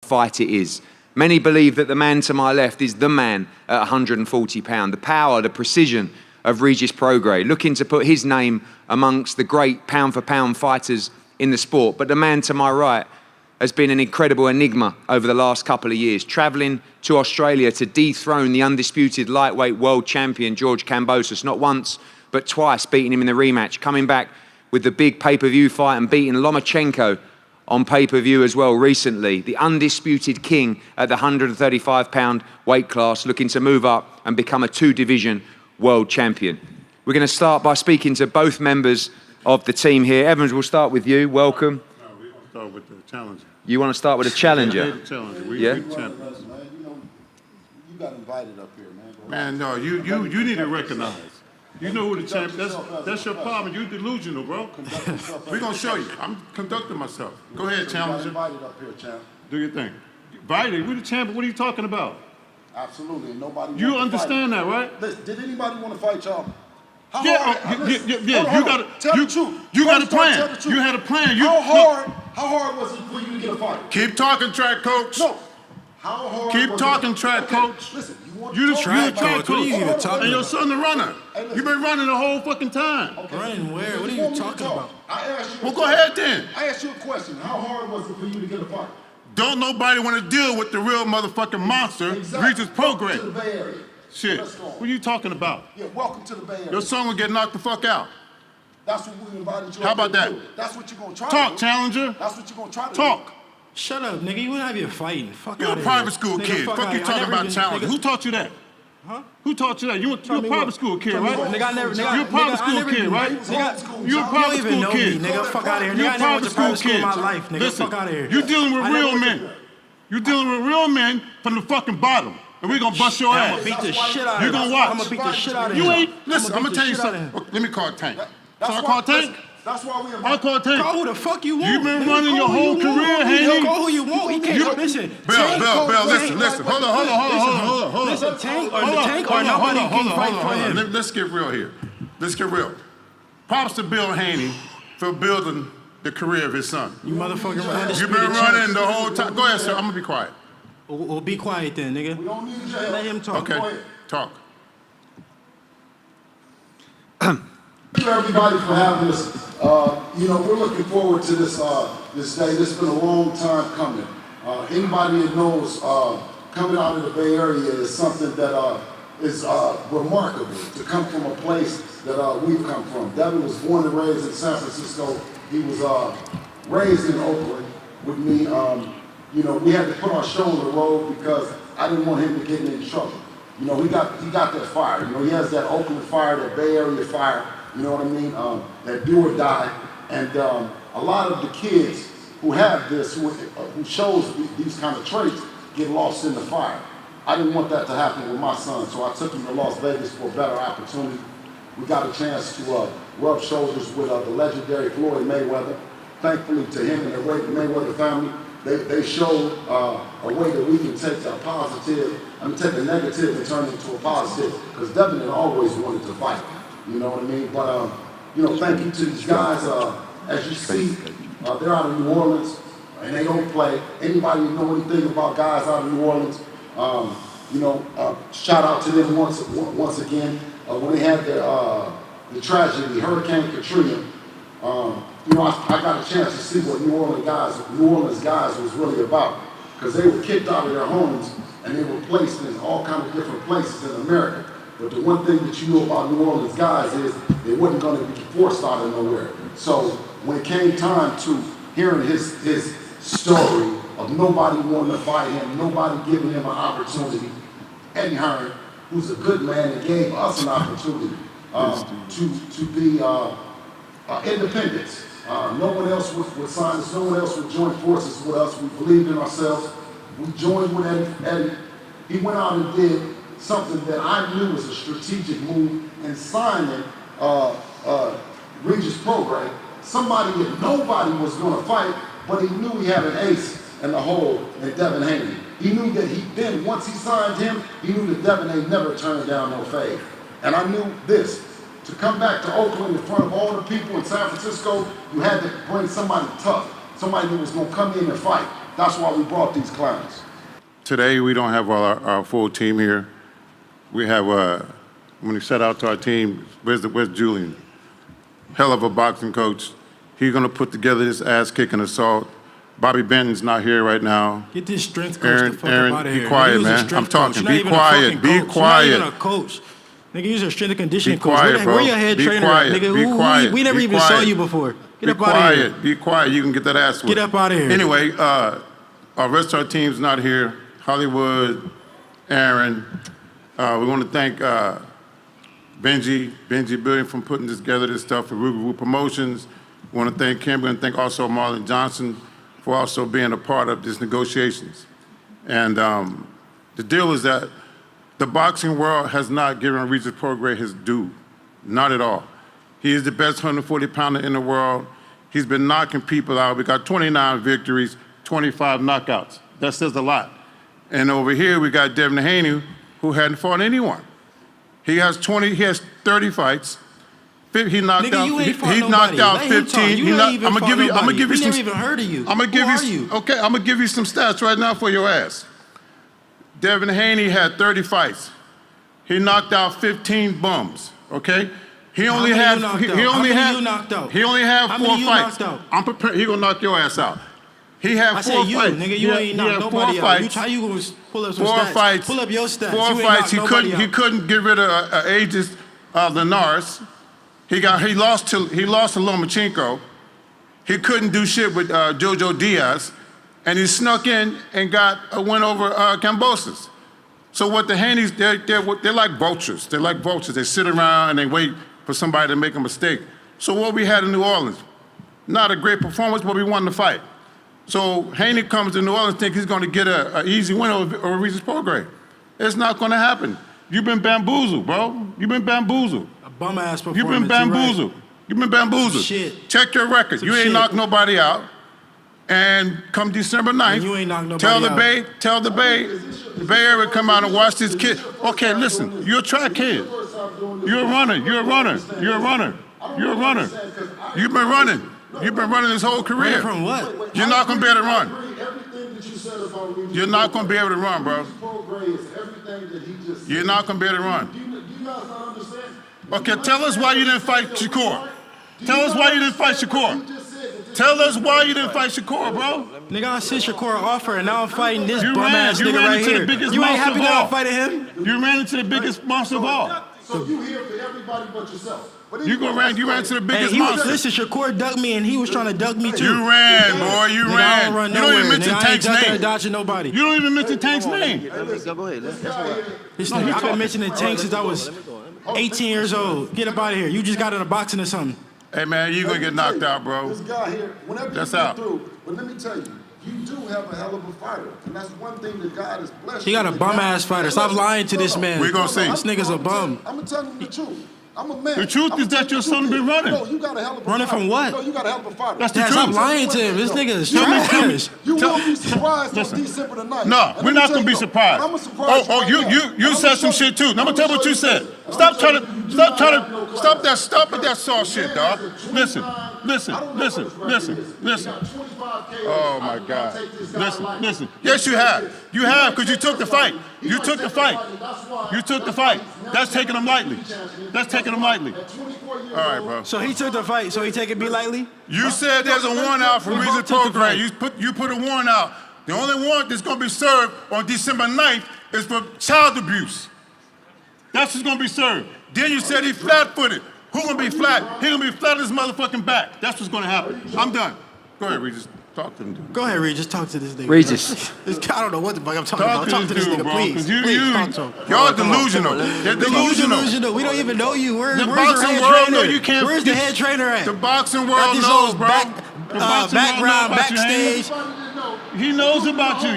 fight it is. Many believe that the man to my left is the man at 140 pounds. The power, the precision of Regis Prograis, looking to put his name amongst the great pound-for-pound fighters in the sport. But the man to my right has been an incredible enigma over the last couple of years, travelling to Australia to dethrone the undisputed lightweight world champion George Kambosos, not once, but twice, beating him in the rematch, coming back with the big pay-per-view fight and beating Lomachenko on pay-per-view as well recently. The undisputed king at the 135-pound weight class, looking to move up and become a two-division world champion. We're going to start by speaking to both members of the team here. Evans, we'll start with you. Welcome. No, we're going to start with the challenger. You want to start with a challenger? Yeah, the challenger. We champions. You got invited up here, man. Man, no, you need to recognize. You know who the champion. That's your problem. You're delusional, bro. We're gonna show you. I'm conducting myself. Go ahead, challenger. Invited up here, champ. Do your thing. Invited? We're the champion. What are you talking about? Absolutely. Nobody. You understand that, right? Listen, did anybody want to fight y'all? Yeah. You got to tell the truth. You got a plan. You had a plan. How hard was it for you to get a fight? Keep talking, track coach. No. How hard? Keep talking, track coach. Listen, you the track coach. What are you even talking about? And your son the runner. You've been running the whole fucking time. Okay. Running where? What are you talking about? I asked you. Well, go ahead then. I asked you a question. How hard was it for you to get a fight? Don't nobody want to deal with the real motherfucking monster, Regis Prograis. Welcome to the Bay Area. Shit. Let's go. What are you talking about? Yeah, welcome to the Bay Area. Your son will get knocked the fuck out. That's what we invited you. How about that? Do. That's what you're gonna try. Talk, to do. challenger. That's what you're gonna try to Talk. do. Shut up, nigga. You wouldn't have your fighting. Fuck You're out a of private here. school Nigga, kid. Fuck out you here. talking I never about even- challenger. nigga- Who taught you that? Huh? Who taught you that? You're a private school kid, right? Nigga, I never. You're a private school kid, right? Nigga, You're a you private don't even school know kid. me, nigga. Fuck out of here. You're Nigga, a I never went private to private school school in kid. my life, nigga. Listen, Fuck out of here. you're dealing with I never real went men. to- You're dealing with real men from the fucking bottom. And we're gonna bust your I'm ass. gonna beat the shit out of You him. gonna watch. I'm gonna beat the shit out of him. You ain't. Listen, I'm beat gonna tell the you shit out of something. him. Okay, let me call Tank. That's So I why- call Tank? That's why we I invited call Tank. Call who the fuck you want. You've been nigga. running your Call who whole you career, want. Haney. Yo, call who you want. He can't. Listen. Bill, listen. Hold on. Listen, Tank or Hold on, Tank hold or on, nobody hold can on, fight hold for on. him. Let's get real here. Let's get real. Props to Bill Haney for building the career of his son. You motherfucking undisputed You've been champ. running the whole time. Go ahead, sir. I'm gonna be quiet. Well, be quiet then, nigga. We don't need your help. Let him talk. Okay, talk. Thank you everybody for having us. We're looking forward to this this day. This has been a long time coming. Anybody that knows coming out of the Bay Area is something that is remarkable to come from a place that we've come from. Devin was born and raised in San Francisco. He was raised in Oakland with me. We had to put our show on the road because I didn't want him to get in trouble. He got that fire. He has that Oakland fire, that Bay Area fire. You know what I mean? That do or die. And a lot of the kids who have this, who shows these kind of traits, get lost in the fire. I didn't want that to happen with my son, so I took him to Las Vegas for a better opportunity. We got a chance to rub shoulders with the legendary Floyd Mayweather. Thankfully to him and the Mayweather family, they showed a way that we can take a negative and turn it into a positive. Because Devin had always wanted to fight. You know what I mean? But, thank you to these guys. As you see, they're out of New Orleans, and they don't play. Anybody know anything about guys out of New Orleans? Shout out to them once again. When they had the tragedy, Hurricane Katrina, I got a chance to see what New Orleans guys was really about. Because they were kicked out of their homes, and they were placed in all kinds of different places in America. But the one thing that you know about New Orleans guys is they wasn't going to be forced out of nowhere. So when it came time to hearing his story of nobody wanting to fight him, nobody giving him an opportunity, Eddie Hearn, who's a good man and gave us an opportunity to be independent. No one else would sign us, no one else would join forces with us. We believed in ourselves. We joined with Eddie. He went out and did something that I knew was a strategic move in signing Regis Prograis, somebody that nobody was going to fight, but he knew he had an ace in the hole in Devin Haney. He knew that once he signed him, he knew that Devin Haney never turned down no fade. And I knew this, to come back to Oakland in front of all the people in San Francisco, you had to bring somebody tough, somebody that was going to come in and fight. That's why we brought these clowns. Today, we don't have our full team here. We have, when we set out to our team, where's Julian? Hell of a boxing coach. He's going to put together this ass-kicking assault. Bobby Benton's not here right now. Get this strength coach the fuck Aaron, up out of here. be quiet, Nigga, man. I'm talking. Be quiet. Be quiet. You're not even a coach. Nigga, you're a strength and conditioning Be quiet, coach. bro. Where your head Be trainer quiet. at, nigga? Be quiet. We never Be even quiet. saw you before. Get Be up out of here. quiet. Be quiet. You can get that ass whipped. Get up out of here. Anyway, our rest of our team's not here. Hollywood, Aaron. We want to thank Benji Billion for putting together this stuff for Ruger Promotions. We want to thank Kimber and thank also Marlon Johnson for also being a part of these negotiations. And the deal is that the boxing world has not given Regis Prograis his due, not at all. He is the best 140-pounder in the world. He's been knocking people out. We got 29 victories, 25 knockouts. That says a lot. And over here, we got Devin Haney, who hadn't fought anyone. He has 30 fights. He knocked Nigga, out. you ain't fought He nobody. knocked out Let him talk. 15. You ain't even I'm fought gonna give you. I'm gonna nobody. give you We some. never even heard of you. I'm gonna give Who you. are you? Okay, I'm gonna give you some stats right now for your ass. Devin Haney had 30 fights. He knocked out 15 bums. Okay. He only many had. you knocked He out? How only many had. you knocked out? He only had How 4 many you fights. knocked out? I'm prepared. He gonna knock your ass out. He had I 4 said you, fights. nigga. He You had- ain't he knocked had nobody 4 out. fights. How you gonna pull up some 4 stats? fights. Pull up your stats. 4 You ain't fights. knocked nobody out. He couldn't get rid of Aegis Linares. He lost to Lomachenko. He couldn't do shit with Jojo Diaz, and he snuck in and got a win over Kambosos. So what the Haneys, they're like vultures. They're like vultures. They sit around and they wait for somebody to make a mistake. So what we had in New Orleans, not a great performance, but we won the fight. So Haney comes to New Orleans, think he's going to get an easy win over Regis Prograis. It's not going to happen. You've been bamboozled, bro. You've been bamboozled. A bum ass performance. You've been bamboozled. You've been bamboozled. Shit. Check your record. Some You ain't shit. knocked nobody out. And come December 9th, And you ain't knocked nobody tell the out. Bay Area come out and watch this kid. Okay, listen, you're a track kid. You're a runner. You're a runner. You're a runner. You're a runner. You've been running. You've been running this whole career. From what? You're not going to be able to run. Everything that you said about Regis You're not going to be able to run, bro. Prograis is everything that he just said. You're not going to be able to run. Do you guys not understand? Okay, tell us why you didn't fight Shakur. Tell us why you didn't fight Shakur. Tell us why you didn't fight Shakur, bro. Nigga, I sent Shakur an offer, and now I'm fighting this You bum ass ran nigga right into here. the biggest You ain't monster happy of that all. I'm fighting him? You ran into the biggest monster of all. So you here for everybody but yourself. But You ran into the Hey, biggest he was, monster. listen, Shakur ducked me, and he was trying to duck me too. You ran, boy. You Nigga, I ran. don't run You don't nowhere. even mention Nigga, I ain't Tank's ducking or name. dodging nobody. You don't even mention Tank's name. Go ahead. This nigga, I've been mentioning Tank since I was 18 years old. Get up out of here. You just got into boxing or something. Hey, man, you going to get knocked out, bro. This guy here, whenever That's you get out. through, but let me tell you, you do have a hell of a fighter. And that's one thing that God has blessed He got a you. bum ass fighter. Stop lying to this man. We gonna see. This nigga's a bum. I'm gonna tell you the truth. I'm a man. The truth is that your son been running. No, you got a hell of a Running fighter. from what? No, you got a hell of a fighter. That's the Dad, truth. stop lying to him. This nigga is You will- trash. You Tell- will be surprised Listen. on December the 9th. No, And we're let me not tell going to be you, surprised. I'm gonna surprise Oh, right you now. you I'm you gonna said some show shit too. you- Now, I'm going to tell you what you said. I'm Stop gonna trying show to, you stop do trying not have no to, class. stop with that soft shit, dog. Listen. Oh, my God. Listen. Yes, you have. You have, because you took the fight. You took the fight. You took the fight. That's taking him lightly. That's taking him lightly. All right, bro. So he took the fight, so he taking me lightly? You said there's a warrant out for We Regis both took the Prograis. fight. You put a warrant out. The only warrant that's going to be served on December 9th is for child abuse. That's what's going to be served. Then you said he flat-footed. Who going to be flat? He going to be flat on his motherfucking back. That's what's going to happen. I'm done. Go ahead, Regis. Talk to him, dude. Go ahead, Regis. Talk to this nigga. Regis. I don't know what the fuck I'm talking Talk about. Talk to this dude, nigga, bro. please. 'cause Please, talk to him. Y'all delusional. They're delusional. Delusional. We don't even know you. Where's The your boxing head world trainer? know you can't. Where's the head trainer at? The boxing Got world this knows, old bro. back, The boxing world background, knows about you, Haney. backstage. He knows about you.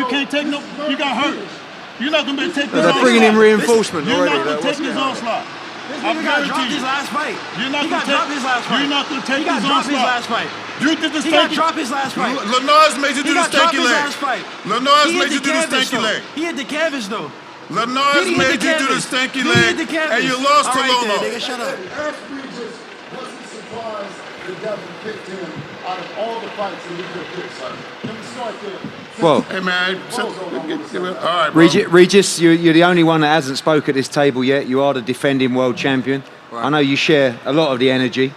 You can't take no. You got hurt. You're not gonna be able to take this They're onslaught. bringing in reinforcement You're already. not gonna Like, take what's this going on? onslaught. This I nigga got dropped guarantee his you. last fight. You're not He gonna got take. dropped his last fight. You're not gonna take He got this dropped his onslaught. last fight. You did the He got dropped his last fight. Linares made you He do the got dropped stanky his leg. last fight. Linares He hit made you the do the canvas, stanky though. leg. He hit the canvas though. Linares He hit made the you do the canvas. stanky He hit leg, the canvas. and you lost All to right then, Lolo. nigga, shut up. Ask Regis, was he surprised that Devin picked him out of all the fights in your pit, son? Can we start there? Well, Hey, man. All right, bro. Regis, you're the only one that hasn't spoke at this table yet. You are the defending world champion. Right. I know you share a lot of the energy,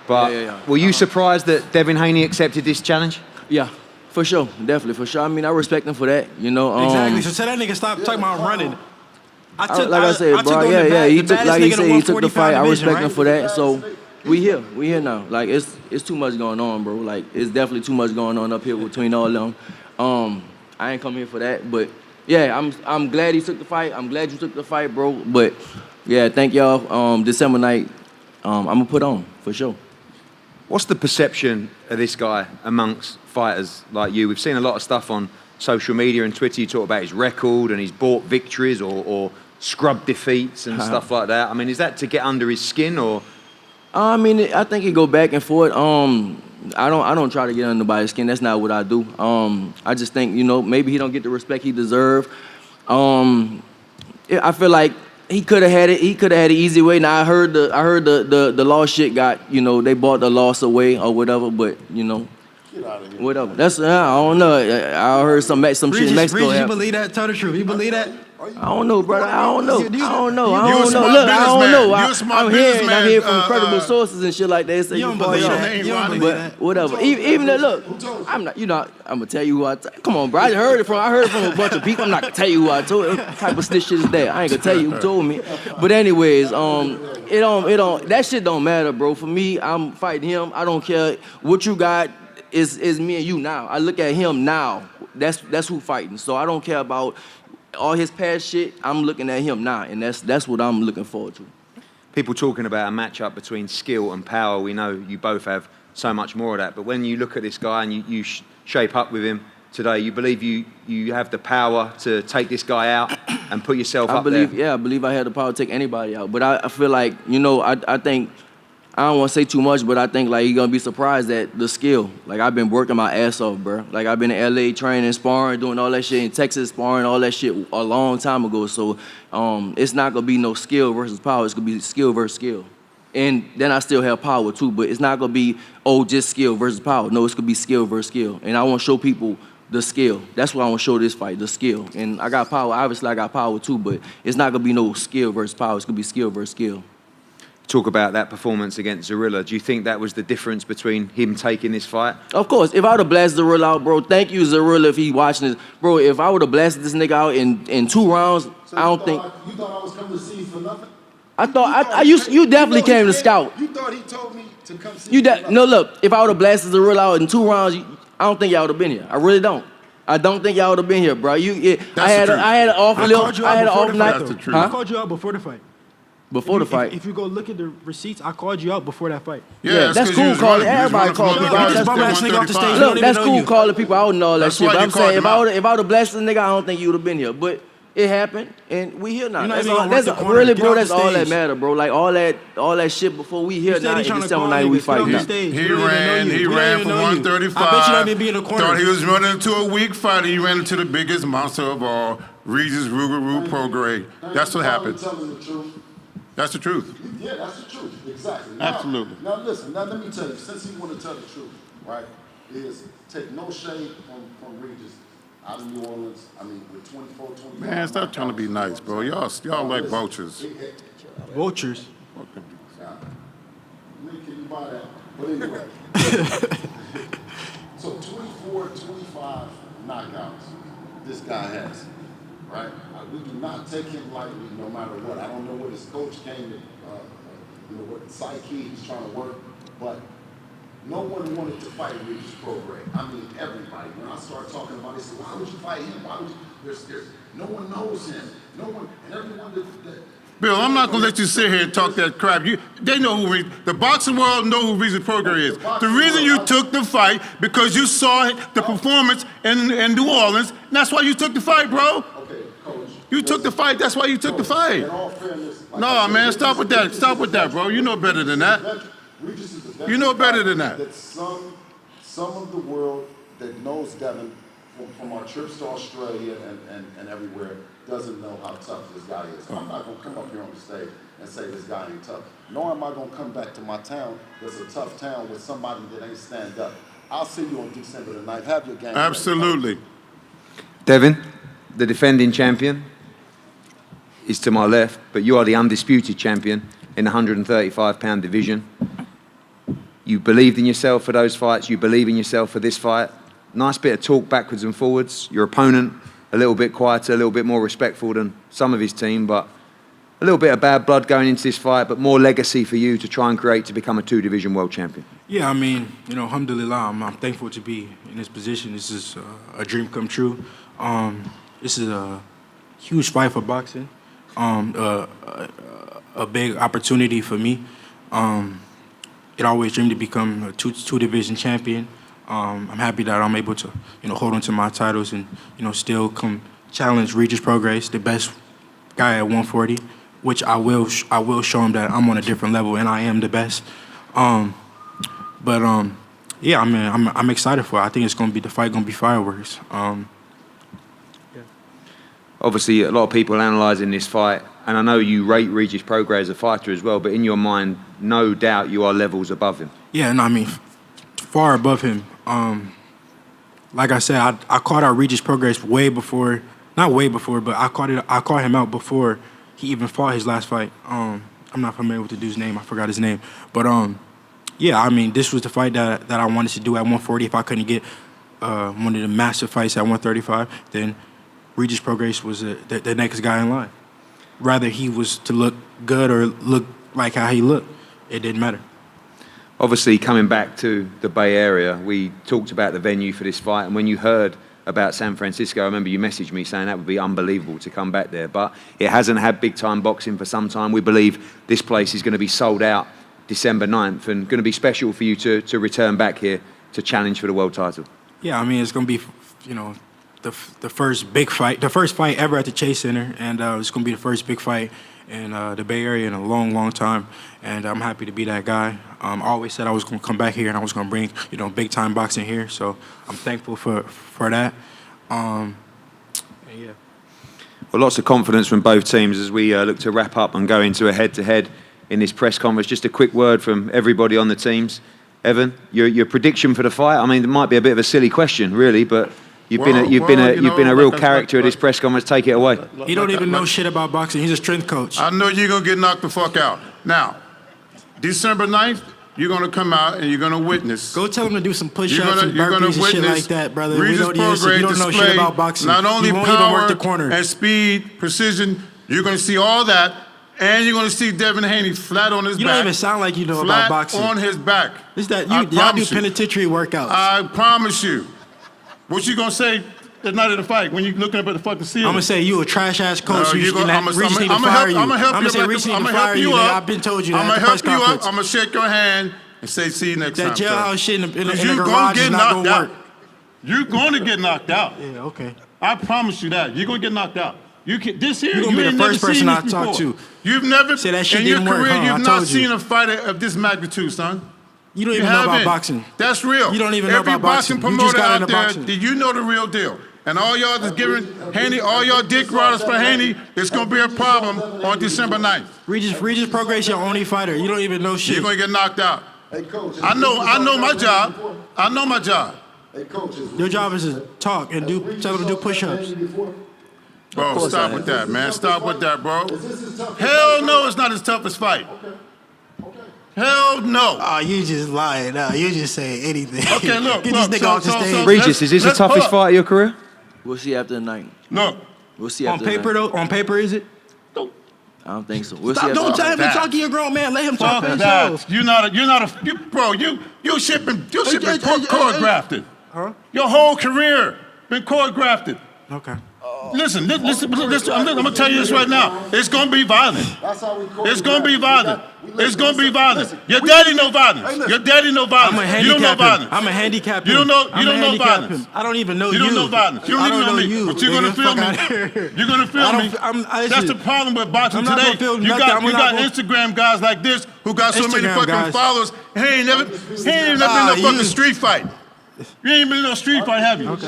but Yeah. were you surprised that Devin Haney accepted this challenge? Yeah, for sure, definitely, for sure. I mean, I respect him for that, you know. Exactly. So tell that nigga stop talking about running. Like I said, bro, he took, like he said, he took the fight. I respect him for that. So we here now. Like it's too much going on, bro. Like it's definitely too much going on up here between all of them. I ain't come here for that, but yeah, I'm glad he took the fight. I'm glad you took the fight, bro. But yeah, thank y'all. December night, I'm gonna put on for sure. What's the perception of this guy amongst fighters like you? We've seen a lot of stuff on social media and Twitter. You talk about his record and he's bought victories or scrub defeats and stuff like that. I mean, is that to get under his skin or? I mean, I think it go back and forth. I don't try to get under nobody's skin. That's not what I do. I just think, you know, maybe he don't get the respect he deserve. I feel like he could have had it. He could have had it easy way. Now I heard the loss shit got, you know, they bought the loss away or whatever. But you know, whatever. That's I don't know. I heard some shit in Mexico. Regis, you believe that? Tell the truth. You believe that? I don't know, brother. I don't know. You- I don't know. I You a don't know. smart Look, I don't businessman. know. You a smart I'm businessman, hearing from credible sources and shit like that. Say You don't part believe of that. You don't believe But that. whatever. Even though, look, I'm not. You know, I'm gonna tell you who come on, bro. I heard it from a bunch of people. I'm not gonna tell you who I told. What type of snitch shit is that? I ain't gonna tell you who told me. But anyways, it don't. That shit don't matter, bro. For me, I'm fighting him. I don't care what you got. Is me and you now. I look at him now. That's who fighting. So I don't care about all his past shit. I'm looking at him now, and that's what I'm looking forward to. People talking about a matchup between skill and power. We know you both have so much more of that. But when you look at this guy and you shape up with him today, you believe you have the power to take this guy out and put yourself up there? Yeah, I believe I had the power to take anybody out. But I feel like, you know, I think, I don't want to say too much, but I think like you're gonna be surprised at the skill. Like I've been working my ass off, bro. Like I've been in LA training, sparring, doing all that shit, in Texas sparring, all that shit a long time ago. So it's not gonna be no skill versus power. It's gonna be skill versus skill. And then I still have power too, but it's not gonna be just skill versus power. No, it's gonna be skill versus skill. And I want to show people the skill. That's what I want to show this fight, the skill. And I got power. Obviously, I got power too, but it's not gonna be no skill versus power. It's gonna be skill versus skill. Talk about that performance against Zorilla. Do you think that was the difference between him taking this fight? Of course, if I would have blasted Zorilla out, bro, thank you, Zorilla, if he watching this. Bro, if I would have blasted this nigga out in 2 rounds, So I don't think. You thought I was coming to see you for nothing? You definitely came to scout. You thought he told me to come see you for nothing? No, look, if I would have blasted Zorilla out in 2 rounds, I don't think y'all would have been here. I really don't. I don't think y'all would have been here, bro. I had an off lip. I had an off night. That's the truth. I called you out before the fight. Before the fight. If you go look at the receipts, I called you out before that fight. Yeah, that's cool calling. Everybody call people out. Just bum ass nigga off the stage. Look, don't that's even know cool you. calling people out and all that That's shit. why But you I'm saying, if called him I would have blasted the nigga, I don't think you would have been here. But it happened, and we here now. You're not That's even all. gonna That's work the corner. really, Get bro. off That's the all that stage. matter, bro. Like all that shit before we here You said now. he In trying to December call night, niggas. we Get off fighting the now. stage. He We don't even know ran. you. He We don't ran even for know you. 135. I bet you don't even be in the corner. Thought he was running into a weak fighter. He ran into the biggest monster of all, Regis Prograis. That's what happened. Telling the truth. That's the truth. Yeah, that's the truth. Exactly. Absolutely. Now listen, now let me tell you, since you want to tell the truth, right, is take no shade from Regis out of New Orleans. I mean, with 24, 25. Man, stop trying to be nice, bro. Y'all like vultures. Vultures. Can you buy that? But anyway. So 24, 25 knockouts this guy has, right? We do not take him lightly no matter what. I don't know what his coach came to, what psyche he's trying to work, but no one wanted to fight Regis Prograis. I mean, everybody. When I start talking about it, they say, why would you fight him? Why would you? There's no one knows him. No one, and everyone that Bill, I'm not gonna let you sit here and talk that crap. They know who the boxing world know who Regis Prograis is. The reason you took the fight because you saw the performance in New Orleans, and that's why you took the fight, bro. Okay, coach. You took the fight. That's why you took the fight. In all fairness, like I No, said, man, stop with that. Stop with that, bro. You know better than that. Regis is the best You know better than fighter that. Some of the world that knows Devin from our trips to Australia and everywhere doesn't know how tough this guy is. I'm not gonna come up here on the stage and say this guy ain't tough. Nor am I gonna come back to my town that's a tough town with somebody that ain't stand up. I'll see you on December the 9th. Have your game. Absolutely. Devin, the defending champion, is to my left, but you are the undisputed champion in the 135-pound division. You believed in yourself for those fights. You believe in yourself for this fight. Nice bit of talk backwards and forwards. Your opponent, a little bit quieter, a little bit more respectful than some of his team, but a little bit of bad blood going into this fight, but more legacy for you to try and create to become a two-division world champion. Yeah, I mean, alhamdulillah, I'm thankful to be in this position. This is a dream come true. This is a huge fight for boxing, a big opportunity for me. It always dreamed to become a two-division champion. I'm happy that I'm able to, hold on to my titles and, still come challenge Regis Prograis, the best guy at 140, which I will show him that I'm on a different level and I am the best. Yeah, I mean, I'm excited for it. I think the fight gonna be fireworks. Obviously, a lot of people analysing this fight, and I know you rate Regis Prograis as a fighter as well, but in your mind, no doubt you are levels above him. Yeah, no, I mean, far above him. Like I said, I caught out Regis Prograis not way before, but I caught him out before he even fought his last fight. I'm not familiar with the dude's name. I forgot his name. But yeah, I mean, this was the fight that I wanted to do at 140. If I couldn't get one of the massive fights at 135, then Regis Prograis was the next guy in line. Rather he was to look good or look like how he looked, it didn't matter. Obviously, coming back to the Bay Area, we talked about the venue for this fight, and when you heard about San Francisco, I remember you messaged me saying that would be unbelievable to come back there, but it hasn't had big-time boxing for some time. We believe this place is going to be sold out December 9th and going to be special for you to return back here to challenge for the world title. Yeah, I mean, it's going to be, the first big fight, the first fight ever at the Chase Center, and it's going to be the first big fight in the Bay Area in a long, long time, and I'm happy to be that guy. I always said I was going to come back here and I was going to bring, big-time boxing here, so I'm thankful for that. And yeah. Well, lots of confidence from both teams as we look to wrap up and go into a head-to-head in this press conference. Just a quick word from everybody on the teams. Evan, your prediction for the fight? I mean, it might be a bit of a silly question, really, but you've been a real character at this press conference. Take it away. He don't even know shit about boxing. He's a strength coach. I know you're going to get knocked the fuck out. Now, December 9th, you're going to come out and you're going to witness. Go tell him to do some push-ups and burpees and shit like that, brother. Regis Prograis you don't know shit about boxing. Not only you won't even work power the corner. and speed, precision, you're going to see all that, and you're going to see Devin Haney flat on his back. You don't even sound like you know about boxing. Flat on his back. It's that y'all do penitentiary workouts. I promise you. What you going to say the night of the fight when you're looking up at the fucking ceiling? I'm going to say you a trash-ass coach. I'm going to say Regis need to fire you. I've been told you that. I'm going to help you up. I'm going to shake your hand and say, see you next time. That jailhouse shit in the you're garage is not going to work. You're going to get knocked out. Yeah, okay. I promise you that. You're going to get knocked out. You're going to be the first person I talk to. You've never, say that shit in your didn't work, career, huh? you've not seen a fighter of this magnitude, son. You don't even know about boxing. That's real. You don't even know about boxing. Every boxing promoter out there, do you know the real deal? And all y'all that's giving Haney, all y'all dick riders for Haney, it's going to be a problem on December 9th. Regis Prograis your only fighter. You don't even know shit. You're going to get knocked out. Hey, Coach. I know my job. I know my job. Hey, Coach. Your job is to talk and tell them to do push-ups. Bro, stop with that, man. Stop with that, bro. Hell no, it's not his toughest fight. Hell no. Oh, you just lying now. You just say anything. Okay, look. Get this nigga off the stage. Regis, is this the toughest fight of your career? We'll see after the night. Look. We'll see On after the paper, night. though? On paper, is it? I don't think so. We'll Stop, see don't after tell him to talk to your grown man. Let him talk for himself. You shit been choreographed. Huh? Your whole career been choreographed. Okay. Listen, I'm gonna tell you this right now. It's gonna be violent. It's gonna be violent. It's gonna be violent. Your daddy know violence. Your daddy know violence. You don't know violence. I'm a handicap him. You don't know violence. I don't even know you. You don't know violence. You don't even know me. But you're gonna feel me. You're gonna feel me. That's the problem with boxing today. You got Instagram guys like this who got so many fucking followers. He ain't never been in a fucking street fight. You ain't been in no street fight, have you? Okay.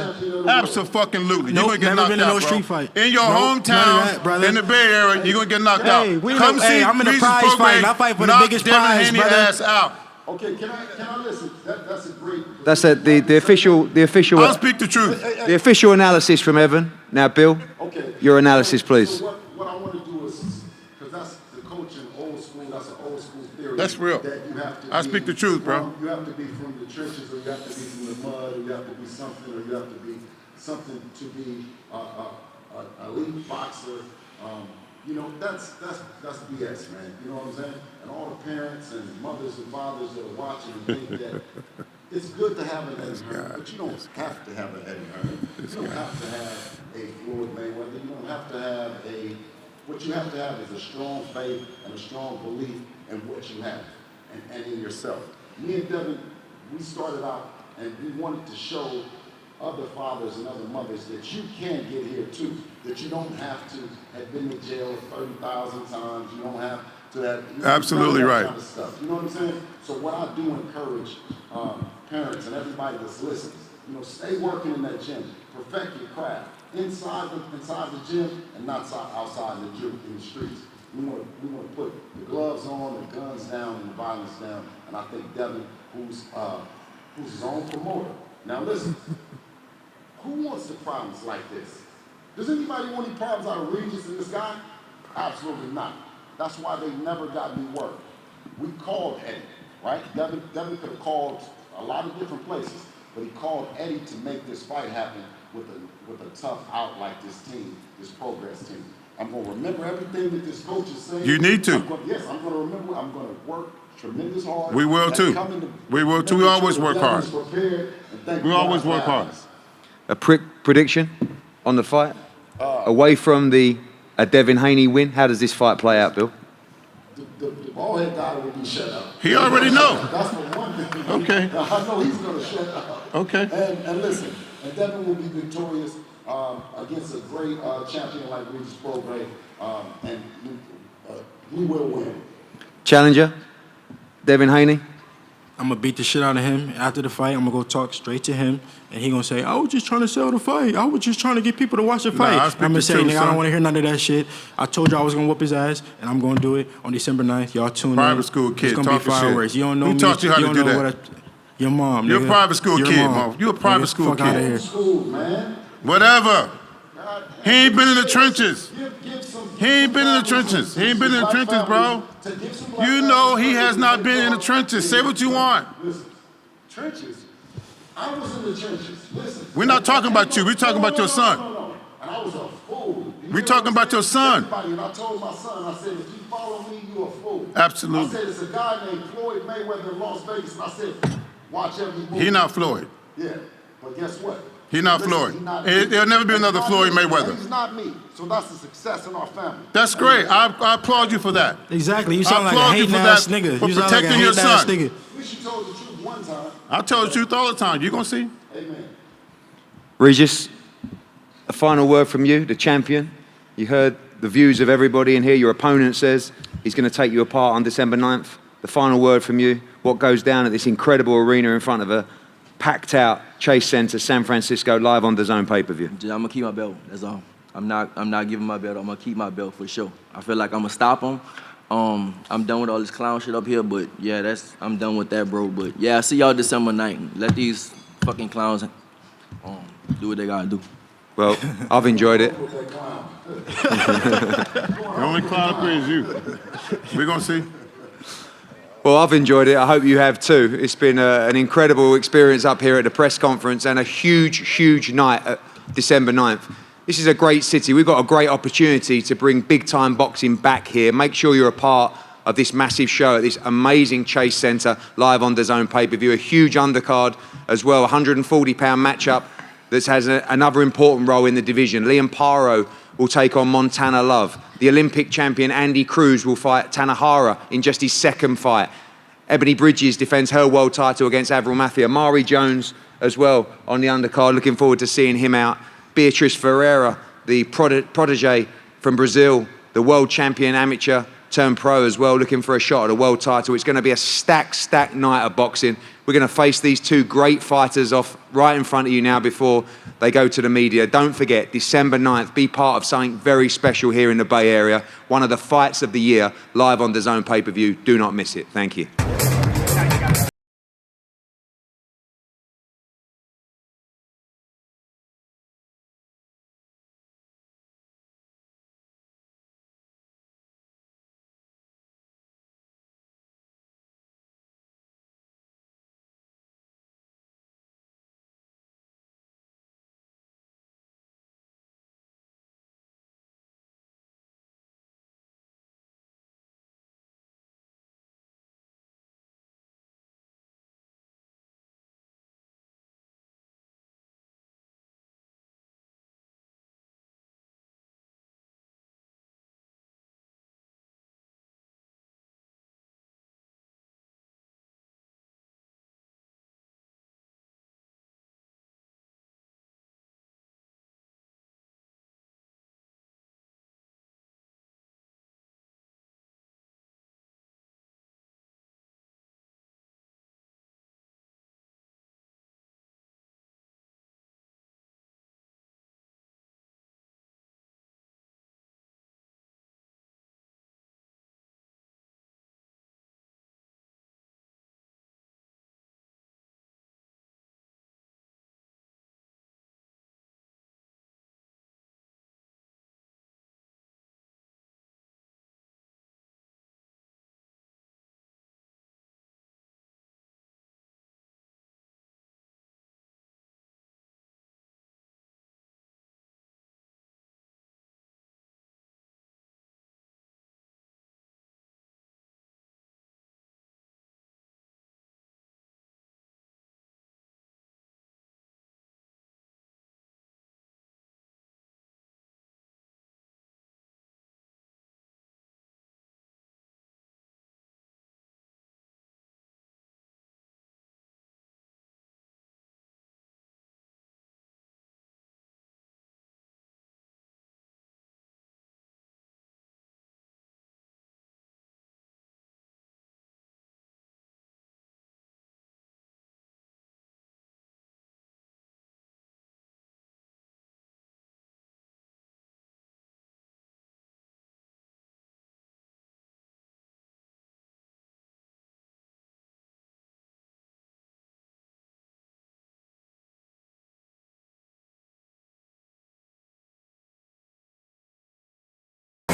Absolutely. You're going to get knocked out, never been in no bro. street fight. In your hometown, in the Bay Area, you're going to get knocked out. I'm in a prize fight, and I fight for the biggest prize, Devin Haney brother. ass out. Okay, can I listen? That's a great. That's the official. I'll speak the truth. The official analysis from Evan. Now, Bill, Okay. your analysis, please. So what I want to do is, because that's the coaching old school. That's an old school theory. That's real. That you have to. I speak the truth, bro. You have to be from the trenches, or you have to be from the mud, or you have to be something, or you have to be something to be a elite boxer. You know, that's BS, man. You know what I'm saying? And all the parents and mothers and fathers that are watching and think that it's good to have an Eddie Hearn, but you don't have to have an Eddie Hearn. You don't have to have a Floyd Mayweather. You don't have to have what you have to have is a strong faith and a strong belief in what you have and in yourself. Me and Devin, we started out and we wanted to show other fathers and other mothers that you can get here too, that you don't have to have been in jail 30,000 times, you don't have to have... Absolutely right. Kind of stuff, you know what I'm saying? So what I do encourage parents and everybody that's listening, you know, stay working in that gym, perfect your craft, inside the gym and not outside in the streets. We want to put the gloves on, the guns down, and the violence down, and I think Devin, who's his own promoter. Now listen, who wants the problems like this? Does anybody want any problems out of Regis and this guy? Absolutely not. That's why they never got me work. We called Eddie, right? Devin could have called a lot of different places, but he called Eddie to make this fight happen with a tough out like this team, this Prograis team. I'm going to remember everything that this coach is saying. You need to. I'm going to remember. I'm going to work tremendous hard. We will too. We will too. We always work hard. We always work hard. A prediction on the fight? Away from a Devin Haney win, how does this fight play out, Bill? The ball-head guy will be shut up. He already know. That's the one thing. Okay. I know he's going to shut up. Okay. And listen, and Devin will be victorious against a great champion like Regis Prograis, and he will win. Challenger, Devin Haney? I'm going to beat the shit out of him. After the fight, I'm going to go talk straight to him, and he going to say, I was just trying to sell the fight. I was just trying to get people to watch the fight. Nah, I'm going to say, nigga, I don't want to hear none of that shit. I told you I was going to whoop his ass, and I'm going to do it on December 9th. Y'all tune in. Private school kid, it's gonna be fireworks. shit. You don't know Who me. taught you how to do that? What your mom, You're nigga. a private school Your kid, mom. Mom. You're a private Nigga, school fuck outta kid. here. School, man. Whatever. He ain't been in the trenches. He ain't been in the trenches. He ain't been in the trenches, bro. You know he has not been in the trenches. Say what you want. Listen, trenches? I was in the trenches. Listen. We're not talking about you. We're talking about your son. No. And I was a fool. We're talking about your son. Everybody, and I told my son, I said, if you follow me, you're a fool. Absolutely. I said, it's a guy named Floyd Mayweather in Las Vegas, and I said, watch every move. He not Floyd. Yeah, but guess what? He not Floyd. There'll never be another Floyd Mayweather. He's not me, so that's a success in our family. That's great. I applaud you for that. Exactly. You sound I like a applaud you hating for ass that, nigga. for You sound like a protecting your hating ass son. nigga. At least you told the truth one time. I tell the truth all the time. You gonna see? Amen. Regis, a final word from you, the champion. You heard the views of everybody in here. Your opponent says he's going to take you apart on December 9th. The final word from you, what goes down at this incredible arena in front of a packed out Chase Center, San Francisco, live on the DAZN pay-per-view. I'm gonna keep my belt. That's all. I'm not giving my belt. I'm gonna keep my belt for sure. I feel like I'm gonna stop him. I'm done with all this clown shit up here, but yeah, I'm done with that, bro. But yeah, I see y'all December 9th. Let these fucking clowns do what they gotta do. Well, I've enjoyed it. The only clown up here is you. We're gonna see. Well, I've enjoyed it. I hope you have too. It's been an incredible experience up here at the press conference and a huge night at December 9th. This is a great city. We've got a great opportunity to bring big-time boxing back here. Make sure you're a part of this massive show at this amazing Chase Center, live on DAZN pay-per-view. A huge undercard as well, 140-pound matchup that has another important role in the division. Liam Paro will take on Montana Love. The Olympic champion Andy Cruz will fight Tanahara in just his second fight. Ebony Bridges defends her world title against Avril Mafia. Mari Jones as well on the undercard. Looking forward to seeing him out. Beatriz Ferreira, the protege from Brazil, the world champion amateur turned pro as well, looking for a shot at a world title. It's going to be a stacked night of boxing. We're going to face these two great fighters off right in front of you now before they go to the media. Don't forget, December 9th, be part of something very special here in the Bay Area. One of the fights of the year, live on DAZN pay-per-view. Do not miss it. Thank you.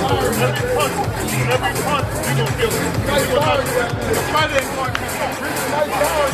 Every punch, you gonna feel it. The fight ain't going to